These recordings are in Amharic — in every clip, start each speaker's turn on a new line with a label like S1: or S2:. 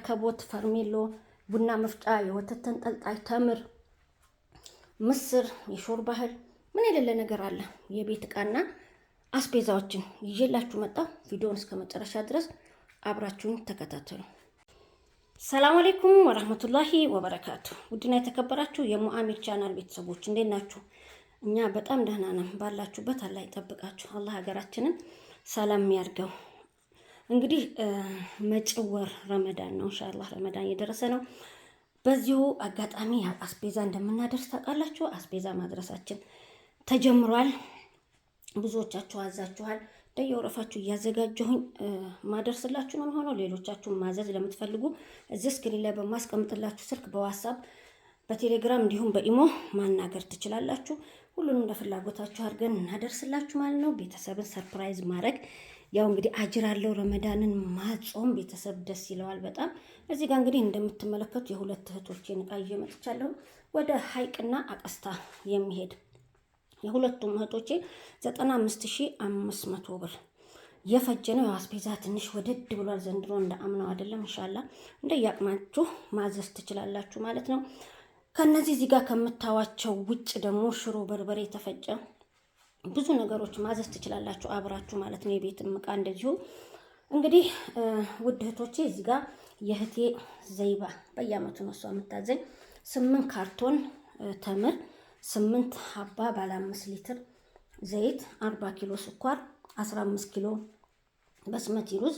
S1: ከቦት ፈርሜሎ፣ ቡና መፍጫ፣ የወተት ተንጠልጣይ፣ ተምር፣ ምስር፣ የሾርባ እህል ምን የሌለ ነገር አለ። የቤት ዕቃና አስቤዛዎችን ይዤላችሁ መጣሁ። ቪዲዮውን እስከ መጨረሻ ድረስ አብራችሁን ተከታተሉ። ሰላም አለይኩም ወራህመቱላሂ ወበረካቱ። ውድና የተከበራችሁ የሙአሚር ቻናል ቤተሰቦች እንዴት ናችሁ? እኛ በጣም ደህና ነን። ባላችሁበት አላህ ይጠብቃችሁ። አላህ ሀገራችንን ሰላም ያርገው። እንግዲህ መጪው ወር ረመዳን ነው። ኢንሻአላህ ረመዳን እየደረሰ ነው። በዚሁ አጋጣሚ አስቤዛ እንደምናደርስ ታውቃላችሁ። አስቤዛ ማድረሳችን ተጀምሯል። ብዙዎቻችሁ አዛችኋል። እንደየወረፋችሁ እያዘጋጀሁኝ ማደርስላችሁ ነው የሚሆነው። ሌሎቻችሁ ማዘዝ ለምትፈልጉ እዚህ ስክሪን ላይ በማስቀምጥላችሁ ስልክ በዋትስአፕ በቴሌግራም እንዲሁም በኢሞ ማናገር ትችላላችሁ። ሁሉንም ለፍላጎታችሁ አድርገን እናደርስላችሁ ማለት ነው። ቤተሰብን ሰርፕራይዝ ማድረግ ያው እንግዲህ አጅር አለው። ረመዳንን ማጾም ቤተሰብ ደስ ይለዋል በጣም። እዚህ ጋር እንግዲህ እንደምትመለከቱ የሁለት እህቶቼን ዕቃ ይዤ መጥቻለሁ። ወደ ሀይቅና አቀስታ የሚሄድ የሁለቱም እህቶቼ 95500 ብር የፈጀ ነው። አስቤዛ ትንሽ ወደድ ብሏል ዘንድሮ፣ እንደ አምናው አይደለም። ኢንሻአላህ እንደያቅማችሁ ማዘዝ ትችላላችሁ ማለት ነው። ከነዚህ እዚህ ጋር ከምታዋቸው ውጭ ደግሞ ሽሮ፣ በርበሬ የተፈጨ ብዙ ነገሮች ማዘዝ ትችላላችሁ አብራችሁ ማለት ነው። የቤትም ዕቃ እንደዚሁ እንግዲህ ውድ እህቶቼ እዚህ ጋር የእህቴ ዘይባ በየአመቱ ነው እሷ የምታዘኝ 8 ካርቶን ተምር፣ 8 ሀባ ባለ 5 ሊትር ዘይት፣ 40 ኪሎ ስኳር፣ 15 ኪሎ በስመቲ ሩዝ፣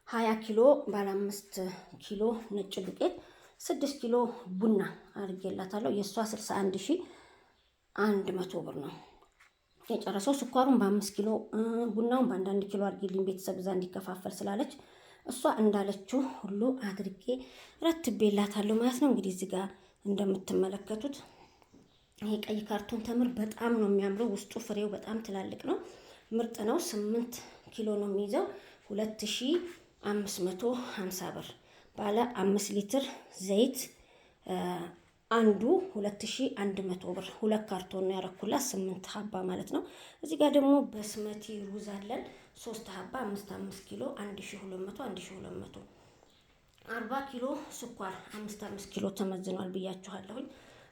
S1: 20 ኪሎ ባለ 5 ኪሎ ነጭ ዱቄት፣ 6 ኪሎ ቡና አድርጌላታለሁ። የእሷ 61100 ብር ነው የጨረሰው። ስኳሩን በ5 ኪሎ ቡናውን በ1 ኪሎ አድርጌልኝ ቤተሰብ እዛ እንዲከፋፈል ስላለች እሷ እንዳለችው ሁሉ አድርጌ ረትቤላታለሁ ማለት ነው። እንግዲህ እዚህ ጋር እንደምትመለከቱት ይሄ ቀይ ካርቶን ተምር በጣም ነው የሚያምረው። ውስጡ ፍሬው በጣም ትላልቅ ነው፣ ምርጥ ነው። 8 ኪሎ ነው የሚይዘው። 2550 ብር ባለ 5 ሊትር ዘይት አንዱ 2100 ብር። 2 ካርቶን ነው ያረኩላት 8 ሀባ ማለት ነው። እዚህ ጋር ደግሞ በስመቲ ሩዝ አለን 3 ሀባ 5 ኪሎ 1200 40 ኪሎ ስኳር 5 ኪሎ ተመዝኗል ብያችኋለሁኝ።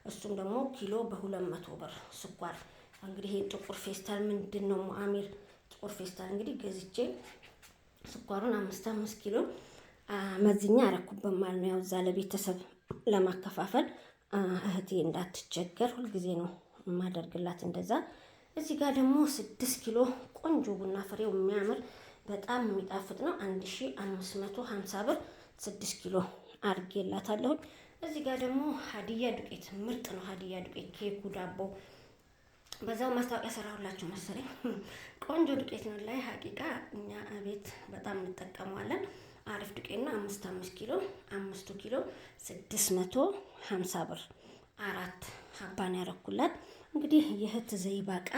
S1: እሱም ደግሞ ኪሎ በ200 ብር ስኳር። እንግዲህ ይሄ ጥቁር ፌስታል ምንድን ነው ሙአሚር? ጥቁር ፌስታል እንግዲህ ገዝቼ ስኳሩን 5 ኪሎ መዝኛ አረኩበት ማለት ነው። ያው እዛ ለቤተሰብ ለማከፋፈል እህቴ እንዳትቸገር ሁልጊዜ ነው የማደርግላት እንደዛ። እዚህ ጋር ደግሞ 6 ኪሎ ቆንጆ ቡና ፍሬው የሚያምር በጣም የሚጣፍጥ ነው 1550 ብር 6 ኪሎ አድርጌላታለሁ። እዚህ ጋር ደግሞ ሀዲያ ዱቄት ምርጥ ነው። ሀዲያ ዱቄት ኬኩ፣ ዳቦ በዛው ማስታወቂያ ሰራሁላችሁ መሰለኝ። ቆንጆ ዱቄት ነው ላይ ሀቂቃ እኛ ቤት በጣም እንጠቀመዋለን። አሪፍ ዱቄት ነው። 5 ኪሎ 5 ኪሎ 650 ብር 4 ሀባን ያረኩላት። እንግዲህ የእህት ዘይባ ዕቃ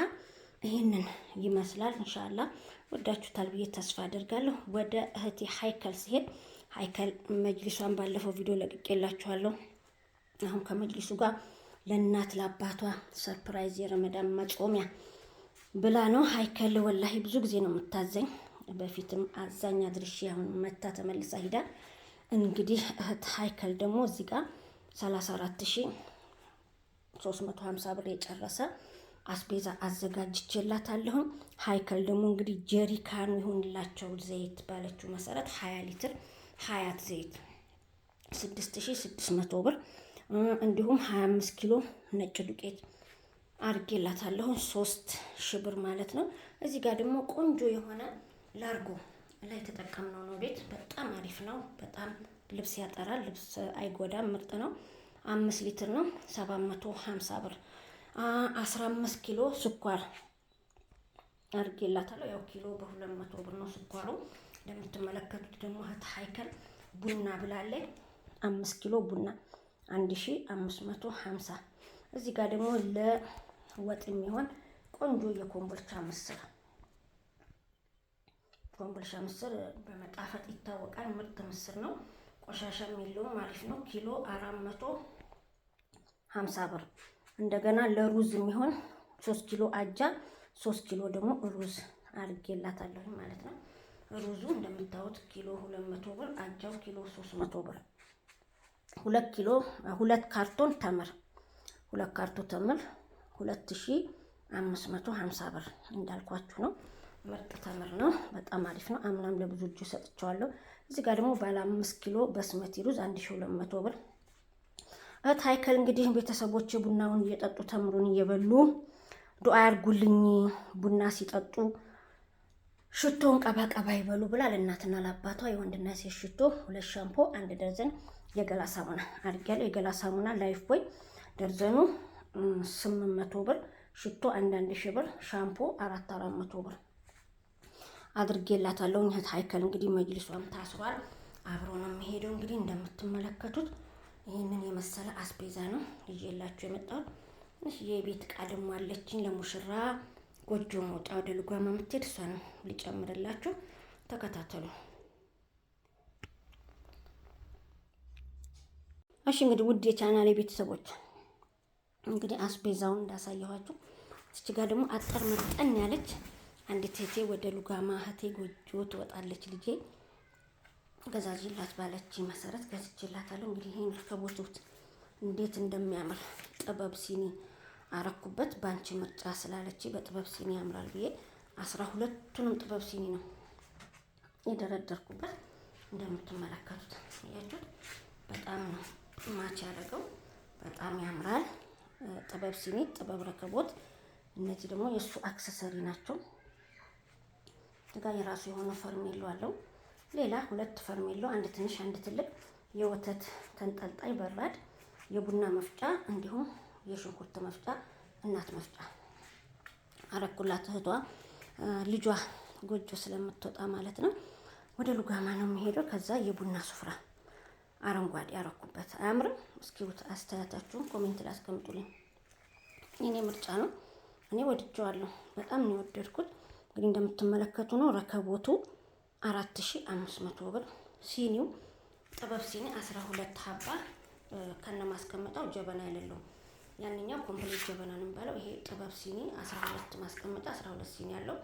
S1: ይህንን ይመስላል። ኢንሻአላህ ወዳችሁታል ብዬ ተስፋ አደርጋለሁ። ወደ እህቴ ሀይከል ሲሄድ ሀይከል መጅሊሷን ባለፈው ቪዲዮ ለቅቄላችኋለሁ። አሁን ከመጅሊሱ ጋር ለእናት ለአባቷ ሰርፕራይዝ የረመዳን መጾሚያ ብላ ነው። ሀይከል ወላሂ ብዙ ጊዜ ነው የምታዘኝ። በፊትም አዛኛ ድርሽ አሁን መታ ተመልሳ ሂዳ። እንግዲህ እህት ሀይከል ደግሞ እዚህ ጋር 34350 ብር የጨረሰ አስቤዛ አዘጋጅቼላታለሁ። ሀይከል ደግሞ እንግዲህ ጀሪካኑ ይሁንላቸው ዘይት ባለችው መሰረት 20 ሊትር ሀያት ዘይት 6600 ብር እንዲሁም 25 ኪሎ ነጭ ዱቄት አድርጌላታለሁ 3000 ብር ማለት ነው። እዚህ ጋር ደግሞ ቆንጆ የሆነ ላርጎ ላይ ተጠቀምነው ነው ቤት በጣም አሪፍ ነው። በጣም ልብስ ያጠራል፣ ልብስ አይጎዳም፣ ምርጥ ነው። 5 ሊትር ነው 750 ብር። 15 ኪሎ ስኳር አድርጌላታለሁ። ያው ኪሎ በ200 ብር ነው ስኳሩ። እንደምትመለከቱት ደግሞ እህት ሀይከል ቡና ብላለች 5 ኪሎ ቡና 1550። እዚህ ጋር ደግሞ ለወጥ የሚሆን ቆንጆ የኮምቦልቻ ምስር በመጣፈጥ ይታወቃል። ምርጥ ምስር ነው። ቆሻሻም የለውም፣ አሪፍ ነው። ኪሎ 450 ብር። እንደገና ለሩዝ የሚሆን 3 ኪሎ አጃ 3 ኪሎ ደግሞ ሩዝ አድርጌላታለሁ ማለት ነው። ሩዙ እንደምታዩት ኪሎ 200 ብር፣ አጃው ኪሎ 300 ብር። 2 ኪሎ 2 ካርቶን ተምር 2 ካርቶን ተምር 2550 ብር እንዳልኳችሁ ነው። ምርጥ ተምር ነው። በጣም አሪፍ ነው። አምናም ለብዙ እጁ ሰጥቼዋለሁ። እዚህ ጋር ደግሞ ባለ 5 ኪሎ በስመቲ ሩዝ 1200 ብር። ታይከል እንግዲህ ቤተሰቦች ቡናውን እየጠጡ ተምሩን እየበሉ ዱአ ያርጉልኝ። ቡና ሲጠጡ ሽቶን ቀባ ይበሉ ብላ ለእናትና ለአባቷ የወንድና ሴት ሽቶ 2 ሻምፖ 1 ደርዘን የገላ ሳሙና አድርጊያለሁ። የገላ ሳሙና ላይፍ ቦይ ደርዘኑ 800 ብር፣ ሽቶ 1,000 ብር፣ ሻምፖ 400 ብር አድርጌላታለሁ። ታይከል እንግዲህ መጅልሷም ታስሯል። አብሮ ነው የሚሄደው። እንግዲህ እንደምትመለከቱት ይህንን የመሰለ አስቤዛ ነው ይዤላችሁ የመጣሁት። የቤት ዕቃ ደግሞ አለችኝ ለሙሽራ ጎጆ መውጫ ወደ ልጓማ የምትሄድ እሷን ልጨምርላችሁ። ተከታተሉ። እሺ እንግዲህ ውድ የቻናሌ ቤተሰቦች እንግዲህ አስቤዛውን እንዳሳየኋችሁ እዚህ ጋር ደግሞ አጠር መጠን ያለች አንዲት እህቴ ወደ ሉጋማ እህቴ ጎጆ ትወጣለች ልጄ ገዛዥላት ባለች መሰረት ገዝቼላታለሁ። እንግዲህ ይሄን ከቦታው እንዴት እንደሚያምር ጥበብ ሲኒ አረኩበት። ባንቺ ምርጫ ስላለች በጥበብ ሲኒ ያምራል ብዬ 12ቱንም ጥበብ ሲኒ ነው የደረደርኩበት። እንደምትመለከቱት ያያችሁት በጣም ነው ማች ያደረገው። በጣም ያምራል። ጥበብ ሲኒ፣ ጥበብ ረከቦት፣ እነዚህ ደግሞ የእሱ አክሰሰሪ ናቸው። እጋ የራሱ የሆነ ፈርሜሎ አለው። ሌላ 2 ፈርሜሎ፣ አንድ ትንሽ አንድ ትልቅ፣ የወተት ተንጠልጣይ በራድ፣ የቡና መፍጫ እንዲሁም የሽንኩርት መፍጫ፣ እናት መፍጫ አረኩላት። እህቷ ልጇ ጎጆ ስለምትወጣ ማለት ነው። ወደ ሉጋማ ነው የሚሄደው። ከዛ የቡና ሱፍራ አረንጓዴ አረኩበት። አያምርም? እስኪ አስተያየታችሁን ኮሜንት ላይ አስቀምጡልኝ። የኔ ምርጫ ነው። እኔ ወድጄዋለሁ። በጣም ነው የወደድኩት። እንግዲህ እንደምትመለከቱ ነው። ረከቦቱ 4500 ብር። ሲኒው ጥበብ ሲኒ 12 ሀባ ከነ ማስቀመጫው ጀበና የሌለው ያንኛው ኮምፕሊት ጀበና ነው የሚባለው። ይሄ ጥበብ ሲኒ 12 ማስቀመጫ 12 ሲኒ ያለው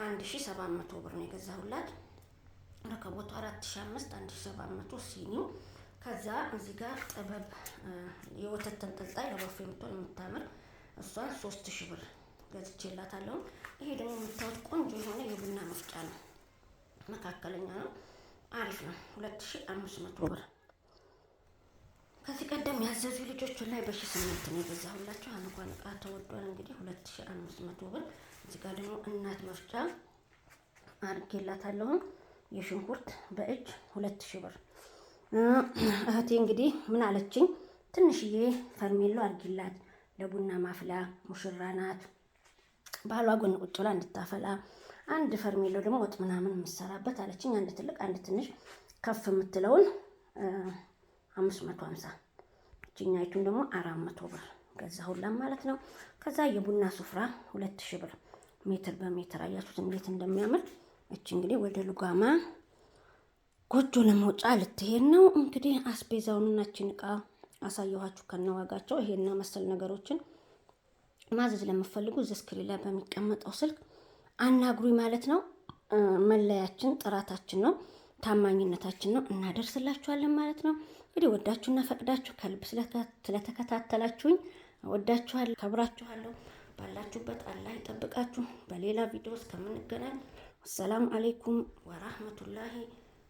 S1: 1700 ብር ነው የገዛሁላት። ረከቦቱ 4500 1700 ሲኒው። ከዛ እዚህ ጋር ጥበብ የወተት ተንጠልጣይ ለወፍ የምትሆን የምታምር እሷን 3000 ብር ገዝቼላታለሁ። ይሄ ደግሞ የምታዩት ቆንጆ የሆነ የቡና መፍጫ ነው። መካከለኛ ነው። አሪፍ ነው። 2500 ብር። ከዚህ ቀደም ያዘዙ ልጆች ላይ በ8 ነው የገዛሁላቸው። አንኳን ዕቃ ተወዷል። እንግዲህ 2500 ብር። እዚህ ጋር ደግሞ እናት መፍጫ አድርጌላታለሁ። የሽንኩርት በእጅ 2000 ብር። እህቴ እንግዲህ ምን አለችኝ? ትንሽዬ ፈርሜሎ አድርጊላት ለቡና ማፍላ፣ ሙሽራ ናት፣ ባሏ ጎን ቁጭ ብላ እንድታፈላ። አንድ ፈርሜሎ ደግሞ ወጥ ምናምን የምሰራበት አለችኝ። አንድ ትልቅ አንድ ትንሽ ከፍ የምትለውን 550፣ እችኛይቱን ደግሞ 400 ብር ገዛሁላት ማለት ነው። ከዛ የቡና ሱፍራ 2000 ብር ሜትር በሜትር አያችሁት እንዴት እንደሚያምር። እቺ እንግዲህ ወደ ሉጋማ ጎጆ ለመውጫ ልትሄድ ነው። እንግዲህ አስቤዛውንና እቺን ዕቃ አሳየኋችሁ ከነዋጋቸው። ይሄና መሰል ነገሮችን ማዘዝ ለምትፈልጉ ስክሪን ላይ በሚቀመጠው ስልክ አናግሩኝ ማለት ነው። መለያችን ጥራታችን ነው፣ ታማኝነታችን ነው። እናደርስላችኋለን ማለት ነው። እንግዲህ ወዳችሁና ፈቅዳችሁ ከልብ ስለተከታተላችሁኝ ወዳችኋለሁ፣ ከብራችኋለሁ። ባላችሁበት አላህ ይጠብቃችሁ። በሌላ ቪዲዮ እስከምንገናኝ አሰላሙ አለይኩም ወራህመቱላሂ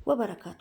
S1: ወበረካቱ።